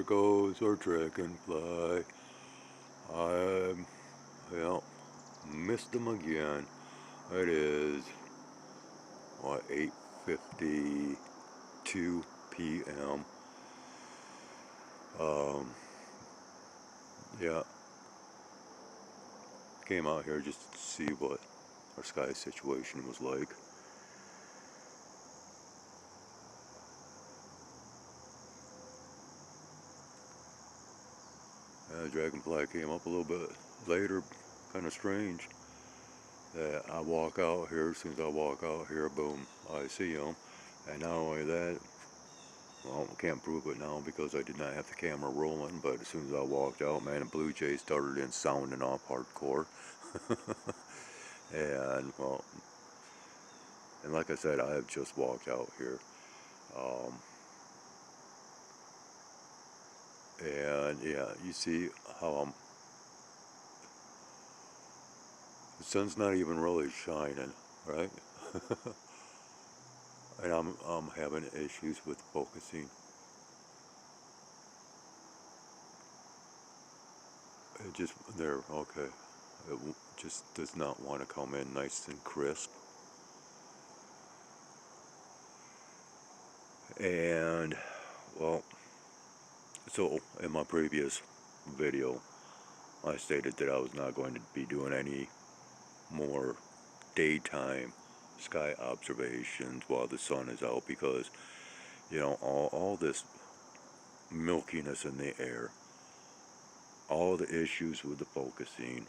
goes our dragonfly. I, yeah, missed him again. It is, what, 8:52 p.m. Yeah, came out here just to see what our sky situation was like. Dragonfly came up a little bit later, kind of strange. That I walk out here, as soon as I walk out here, boom, I see him. And not only that, well, I can't prove it now because I did not have the camera rolling, but as soon as I walked out, man, a blue jay started in sounding off hardcore. And, well, and like I said, I have just walked out here. And yeah, you see how the sun's not even really shining, right? And I'm having issues with focusing. It just, there, okay. It just does not want to come in nice and crisp. And, well, so in my previous video, I stated that I was not going to be doing any more daytime sky observations while the sun is out because, you know, all this milkiness in the air, all the issues with the focusing,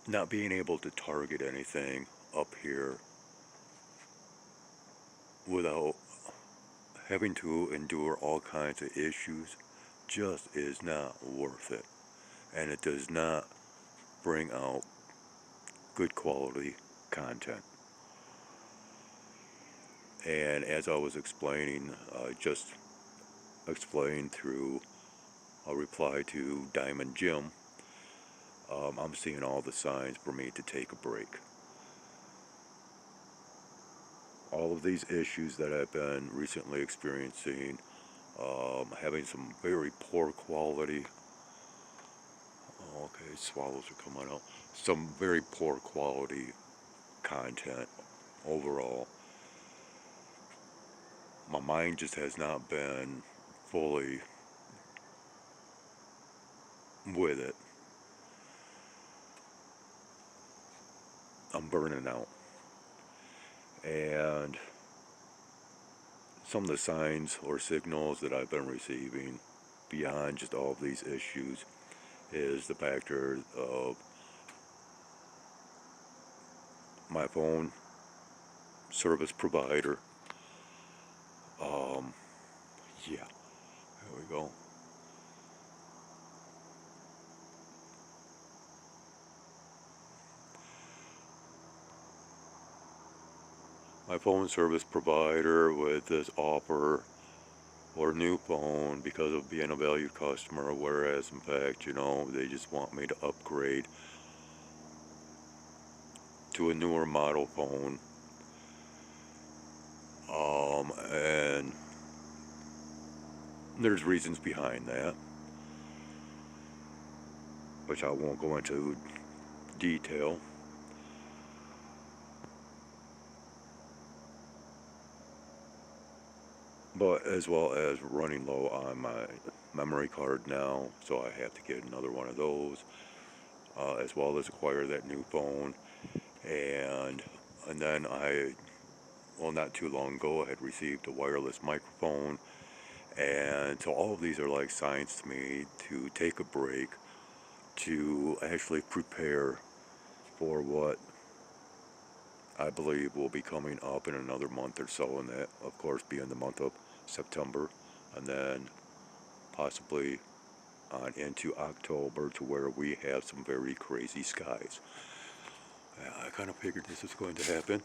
not being able to target anything up here without having to endure all kinds of issues just is not worth it. And it does not bring out good quality content. And as I was explaining, just explained through a reply to Diamond Jim, I'm seeing all the signs for me to take a break. All of these issues that I've been recently experiencing, having some very poor quality, okay, swallows are coming out, some very poor quality content overall. My mind just has not been fully with it. I'm burning out. And some of the signs or signals that I've been receiving beyond just all of these issues is the factor of my phone service provider. Yeah, there we go. My phone service provider with this offer or new phone because of being a valued customer, whereas in fact, you know, they just want me to upgrade to a newer model phone. And there's reasons behind that, which I won't go into detail. But as well as running low on my memory card now, so I have to get another one of those, as well as acquire that new phone. And then well, not too long ago, I had received a wireless microphone. And so all of these are like signs to me to take a break, to actually prepare for what I believe will be coming up in another month or so, and that, of course, being the month of September, and then possibly on into October to where we have some very crazy skies. I kind of figured this was going to happen.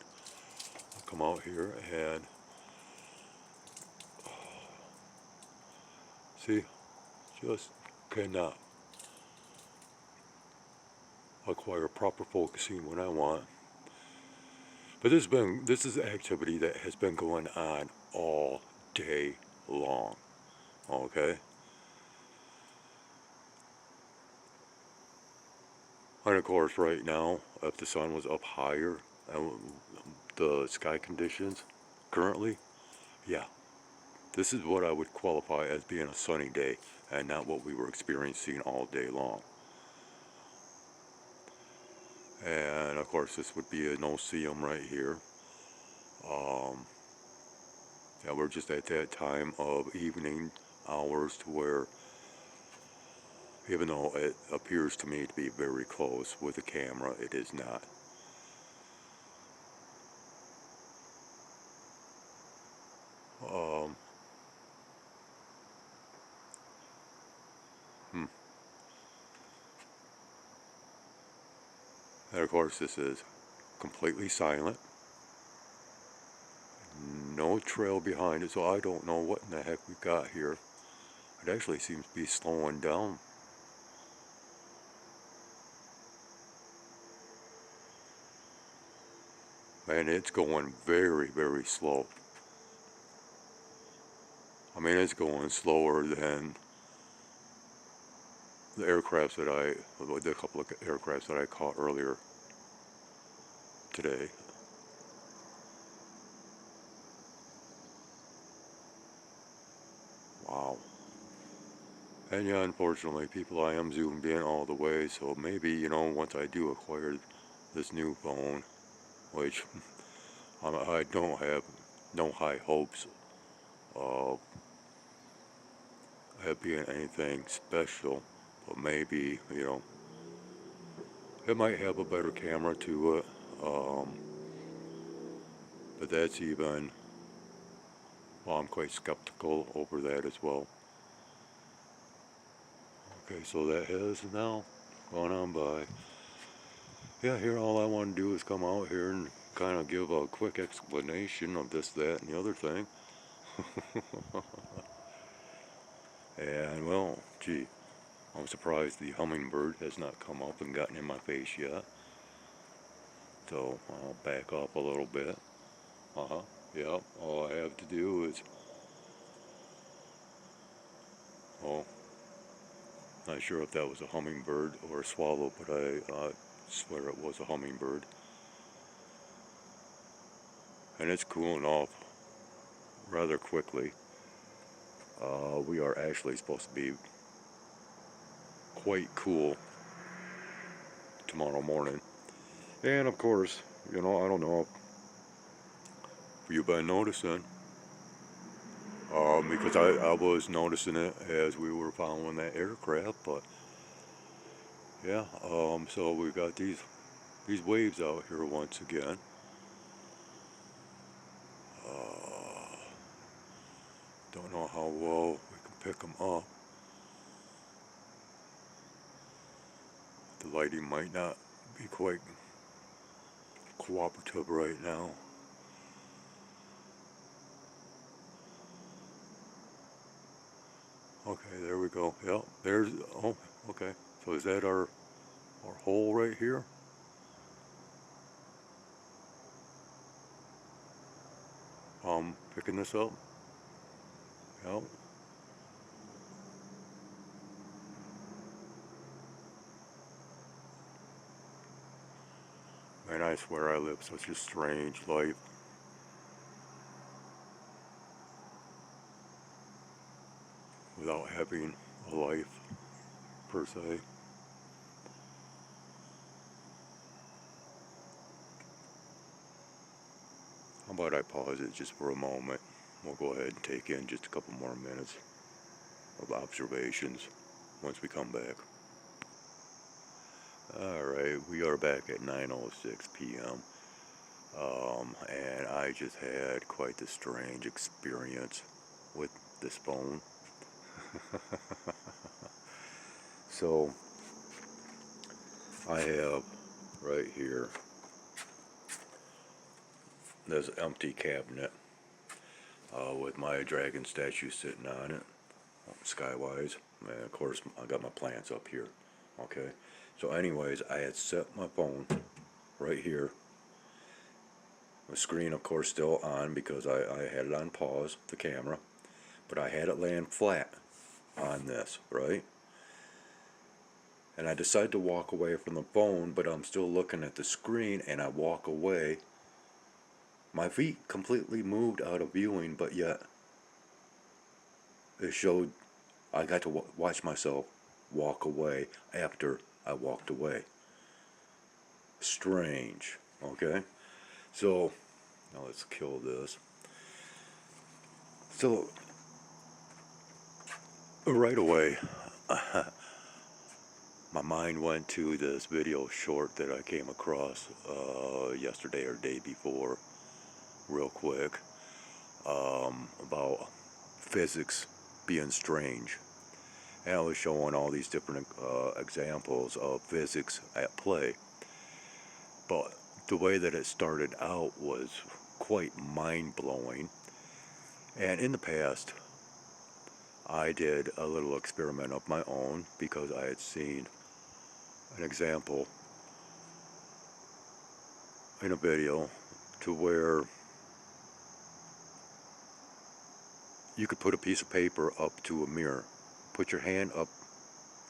I'll come out here and see, just cannot acquire proper focusing when I want. But this is activity that has been going on all day long. Okay? And of course right now, if the sun was up higher and the sky conditions currently, yeah, this is what I would qualify as being a sunny day and not what we were experiencing all day long. And of course this would be a no-see-um right here. Um, yeah, we're just at that time of evening hours to where, even though it appears to me to be very close with the camera, it is not. Um, hmm. And of course this is completely silent. No trail behind it, so I don't know what in the heck we got here. It actually seems to be slowing down. And it's going very, very slow. I mean, it's going slower than the the couple of aircrafts that I caught earlier today. Wow. And yeah, unfortunately, people, I am zoomed in all the way, so maybe, once I do acquire this new phone, which I don't have no high hopes of it being anything special, but maybe, it might have a better camera to it, but that's even, well, I'm quite skeptical over that as well. Okay, so that has now gone on by. Yeah, here all I want to do is come out here and kind of give a quick explanation of this, that, and the other thing. And well, gee, I'm surprised the hummingbird has not come up and gotten in my face yet. So I'll back up a little bit. Uh-huh. Yep, all I have to do is, oh, not sure if that was a hummingbird or a swallow, but I swear it was a hummingbird. And it's cooling off rather quickly. We are actually supposed to be quite cool tomorrow morning. And of course, I don't know if you've been noticing, because I was noticing it as we were following that aircraft, but yeah, so we've got these waves out here once again. Uh, don't know how well we can pick them up. The lighting might not be quite cooperative right now. Okay, there we go. Yep, oh, okay. So is that our hole right here? Picking this up? Yep. And I swear I live such a strange life. Without having a life, per se. How about I pause it just for a moment? We'll go ahead and take in just a couple more minutes of observations once we come back. Alright, we are back at 9:06 p.m. And I just had quite the strange experience with this phone. So, I have right here this empty cabinet with my dragon statue sitting on it, skywise, and of course I got my plants up here. Okay, so anyways, I had set my phone right here, The screen, of course, still on because I had it on pause, the camera, but I had it laying flat on this, right? And I decide to walk away from the phone, but I'm still looking at the screen, and I walk away. My feet completely moved out of viewing, but yet it showed I got to watch myself walk away after I walked away. Strange, okay? So, now let's kill this. So, right away, my mind went to this video short that I came across yesterday or day before, real quick, about physics being strange. And I was showing all these different examples of physics at play. But the way that it started out was quite mind-blowing. And in the past, I did a little experiment of my own because I had seen an example in a video to where you could put a piece of paper up to a mirror, put your hand up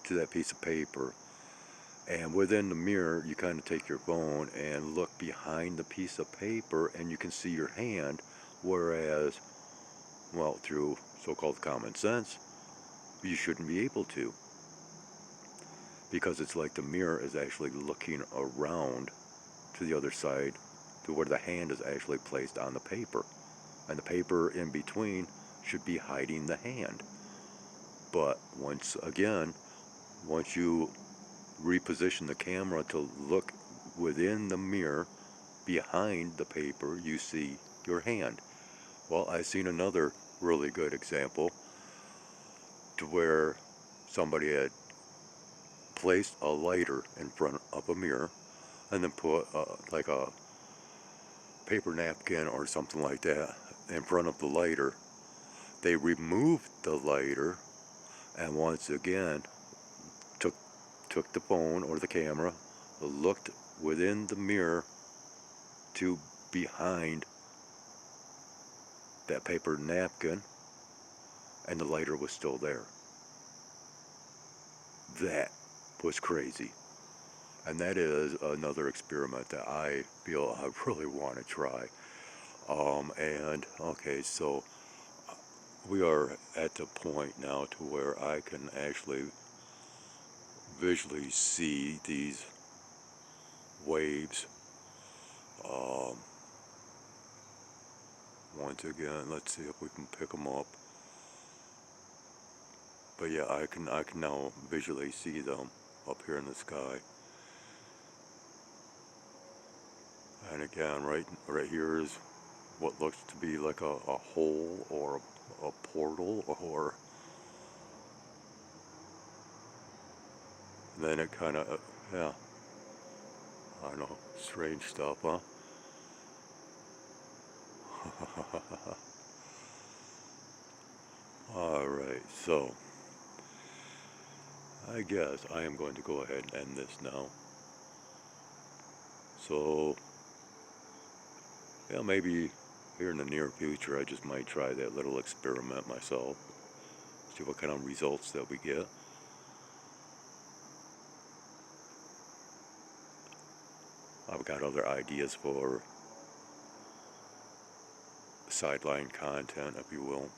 to that piece of paper, and within the mirror you kind of take your phone and look behind the piece of paper and you can see your hand, whereas, well, through so-called common sense, you shouldn't be able to, because it's like the mirror is actually looking around to the other side to where the hand is actually placed on the paper, and the paper in between should be hiding the hand. But once again, once you reposition the camera to look within the mirror behind the paper, you see your hand. Well, I've seen another really good example to where somebody had placed a lighter in front of a mirror and then put like a paper napkin or something like that in front of the lighter. They removed the lighter and once again took the phone or the camera, looked within the mirror to behind that paper napkin, and the lighter was still there. That was crazy. And that is another experiment that I feel I really want to try. And okay, so we are at the point now to where I can actually visually see these waves. Um, Once again, let's see if we can pick them up. But yeah, I can now visually see them up here in the sky. And again, right here is what looks to be like a hole or a portal, or then it kind of, yeah, I don't know, strange stuff, huh? Alright, so I guess I am going to go ahead and end this now. So, yeah, maybe here in the near future I just might try that little experiment myself, see what kind of results that we get. I've got other ideas for sideline content, if you will.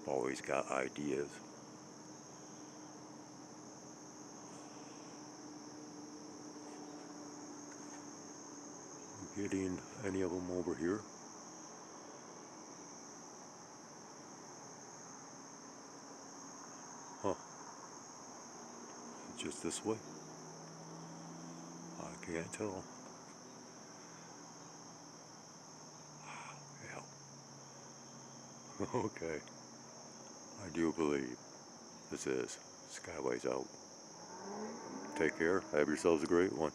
Always got ideas. Getting any of them over here? Huh. Just this way? I can't tell. Yeah. Okay. I do believe this is Skyways out. Take care. Have yourselves a great one.